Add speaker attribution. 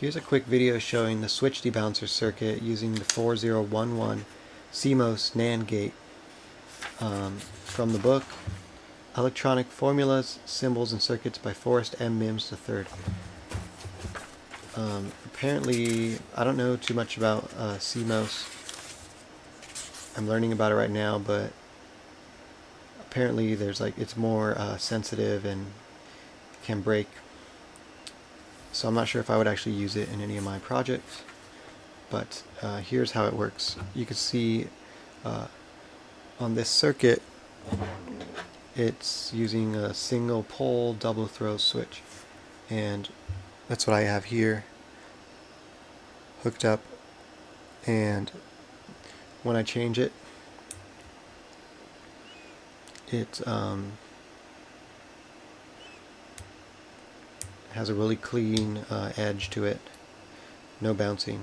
Speaker 1: Here's a quick video showing the switch debouncer circuit using the 4011 CMOS NAND gate from the book Electronic Formulas, Symbols, and Circuits by Forrest M. Mims III. Apparently, I don't know too much about CMOS. I'm learning about it right now, but apparently it's more sensitive and can break. So I'm not sure if I would actually use it in any of my projects, but here's how it works. You can see on this circuit it's using a single pole double throw switch, and that's what I have here hooked up. And when I change it, it has a really clean edge to it, no bouncing.